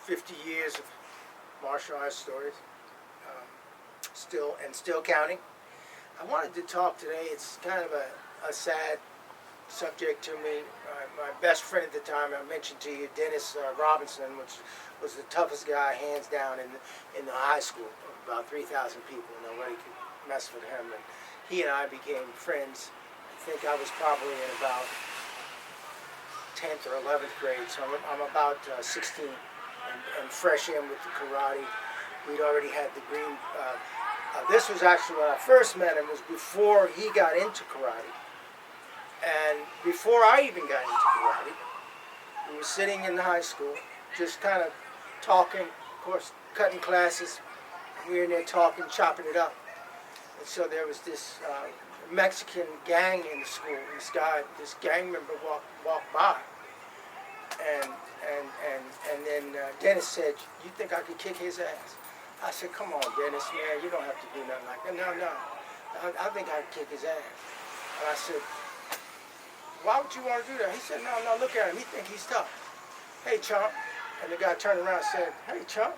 50 years of martial arts stories, um, still counting. I wanted to talk today. It's kind of a sad subject to me. My best friend at the time, I mentioned to you, Dennis Robinson, which was the toughest guy hands down in the high school, about 3,000 people. Nobody could mess with him. And he and I became friends. I think I was probably in about 10th or 11th grade, so I'm about 16 and fresh in with the karate. We'd already had the green. This was actually when I first met him, was before he got into karate. And before I even got into karate, we were sitting in high school, just kind of talking, of course, cutting classes. We were in there talking, chopping it up. And so there was this Mexican gang in the school. This gang member walked by, and then Dennis said, "You think I could kick his ass?" I said, "Come on, Dennis, man, you don't have to do nothing like that." No, I think I could kick his ass. And I said, "Why would you want to do that?" He said, "No, look at him. He think he's tough. Hey, chump." And the guy turned around and said, "Hey, chump."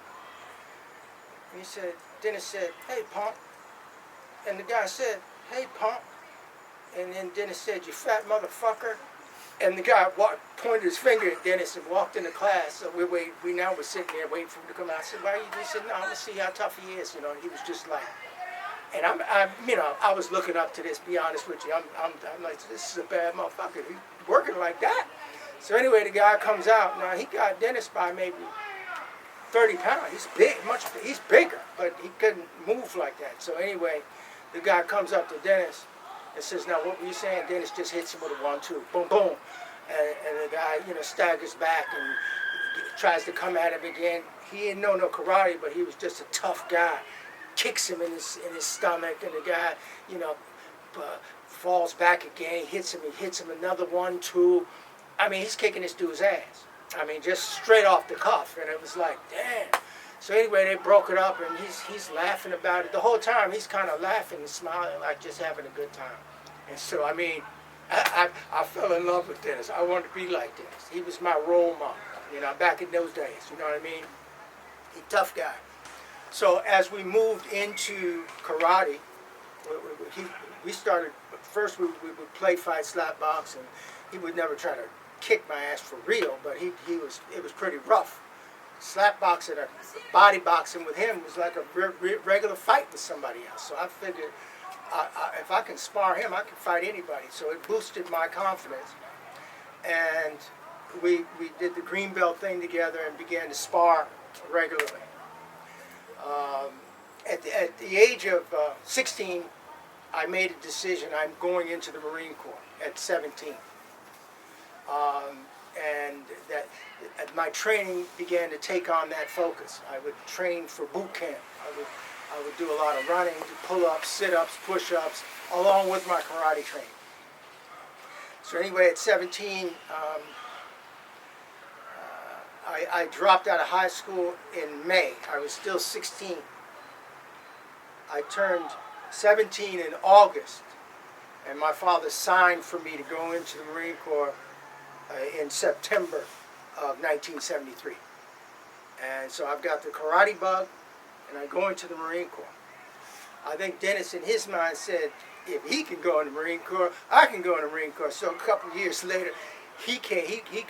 And Dennis said, "Hey, punk." And the guy said, "Hey, punk." And then Dennis said, "You fat motherfucker." And the guy pointed his finger at Dennis and walked into class. So we now were sitting there waiting for him to come out. I said, "Why?" He said, "No, I'm gonna see how tough he is." He was just like, and I was looking up to this. Be honest with you, I'm like, this is a bad motherfucker. He's working like that. So anyway, the guy comes out. Now he got Dennis by maybe 30 pounds. He's big, he's bigger, but he couldn't move like that. So anyway, the guy comes up to Dennis and says, "Now, what were you saying?" Dennis just hits him with a 1-2, boom, boom. And the guy, staggers back and tries to come at him again. He didn't know no karate, but he was just a tough guy. Kicks him in his stomach, and the guy, falls back again. He hits him another 1-2. I mean, he's kicking this dude's ass. I mean, just straight off the cuff, and it was like, damn. So anyway, they broke it up, and he's laughing about it. The whole time, he's kind of laughing and smiling, like just having a good time. And so, I mean, I fell in love with Dennis. I wanted to be like Dennis. He was my role model, back in those days, you know what I mean? He's a tough guy. So as we moved into karate, we started, first we would play fight, slap box, and he would never try to kick my ass for real, but it was pretty rough. Slap boxing or body boxing with him was like a regular fight with somebody else. So I figured if I can spar him, I can fight anybody. So it boosted my confidence. And we did the green belt thing together and began to spar regularly. At the age of 16, I made a decision. I'm going into the Marine Corps at 17. And that my training began to take on that focus. I would train for boot camp. I would do a lot of running, pull-ups, sit-ups, push-ups, along with my karate training. So anyway, at 17, I dropped out of high school in May. I was still 16. I turned 17 in August, and my father signed for me to go into the Marine Corps in September of 1973. And so I've got the karate bug, and I go into the Marine Corps. I think Dennis, in his mind, said, if he can go in the Marine Corps, I can go in the Marine Corps. So a couple of years later, he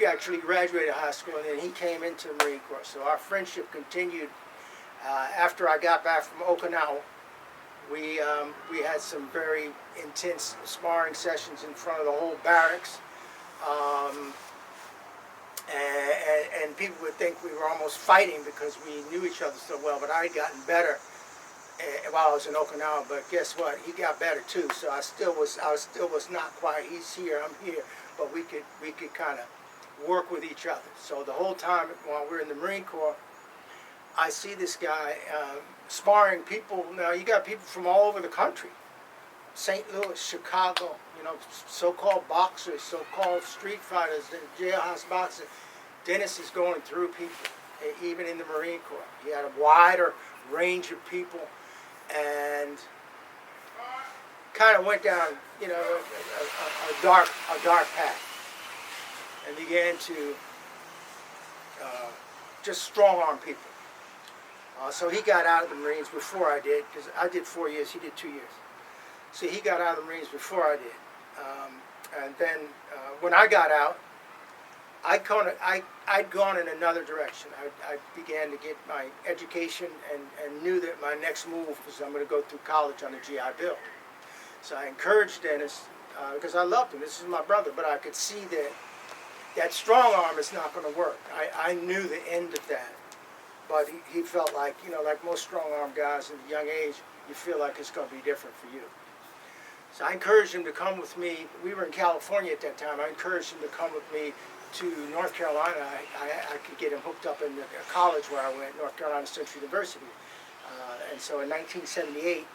actually graduated high school, and then he came into the Marine Corps. So our friendship continued. After I got back from Okinawa, we had some very intense sparring sessions in front of the whole barracks. And people would think we were almost fighting because we knew each other so well, but I had gotten better while I was in Okinawa. But guess what? He got better too. So I still was not quite. He's here, I'm here, but we could kind of work with each other. So the whole time while we're in the Marine Corps, I see this guy sparring people. Now you got people from all over the country. St. Louis, Chicago, so-called boxers, so-called street fighters, jailhouse boxers. Dennis is going through people, even in the Marine Corps. He had a wider range of people, and kind of went down, a dark path, and began to just strong-arm people. So he got out of the Marines before I did, because I did 4 years, he did 2 years. So he got out of the Marines before I did. And then when I got out, I'd gone in another direction. I began to get my education and knew that my next move was I'm going to go through college on the GI Bill. So I encouraged Dennis, because I loved him. This is my brother, but I could see that that strong arm is not going to work. I knew the end of that. But he felt like, you know, like most strong-arm guys at a young age, you feel like it's going to be different for you. So I encouraged him to come with me. We were in California at that time. I encouraged him to come with me to North Carolina. I could get him hooked up in the college where I went, North Carolina Central University. And so in 1978,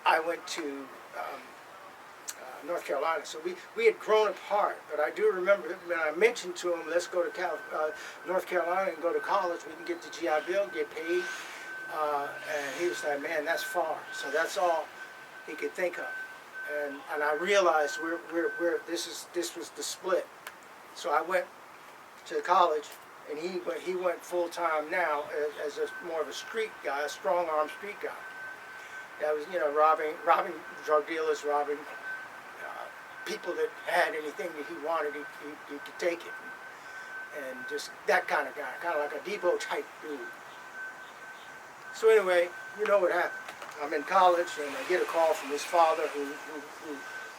I went to North Carolina. So we had grown apart, but I do remember when I mentioned to him, let's go to North Carolina and go to college. We can get the GI Bill, get paid. And he was like, man, that's far. So that's all he could think of. And I realized this was the split. So I went to college, and he went full time now as more of a street guy, a strong arm street guy. That was, you know, robbing drug dealers, robbing people that had anything that he wanted, he could take it. And just that kind of guy, kind of like a Debo type dude. So anyway, you know what happened. I'm in college, and I get a call from his father,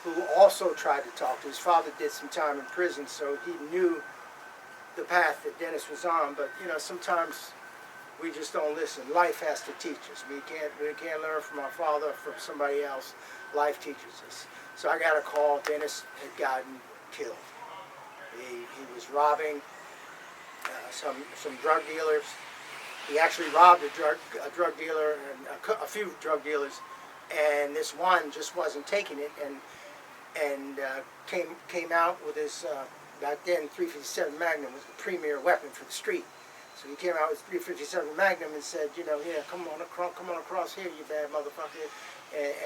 who also tried to talk to. His father did some time in prison, so he knew the path that Dennis was on. But you know, sometimes we just don't listen. Life has to teach us. We can't learn from our father or from somebody else. Life teaches us. So I got a call. Dennis had gotten killed. He was robbing some drug dealers. He actually robbed a drug dealer and a few drug dealers, and this one just wasn't taking it, and came out with his back then .357 Magnum was the premier weapon for the street. So he came out with .357 Magnum and said, you know, yeah, come on across here, you bad motherfucker,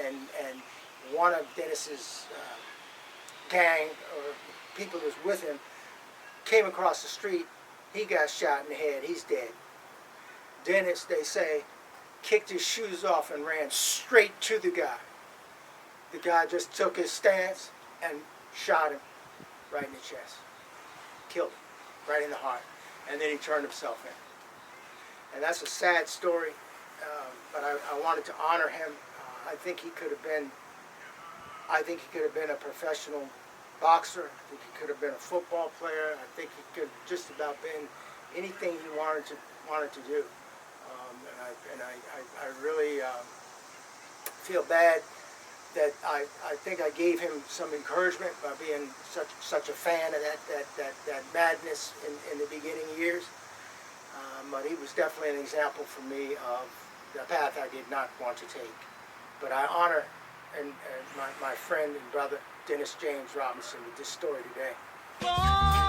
and one of Dennis's gang or people that was with him came across the street. He got shot in the head. He's dead. Dennis, they say, kicked his shoes off and ran straight to the guy. The guy just took his stance and shot him right in the chest. Killed him right in the heart. And then he turned himself in. And that's a sad story, but I wanted to honor him. I think he could have been a professional boxer. I think he could have been a football player. I think he could have just about been anything he wanted to do. And I really feel bad that I think I gave him some encouragement by being such a fan of that madness in the beginning years. But he was definitely an example for me of the path I did not want to take. But I honor my friend and brother Dennis James Robinson with this story today.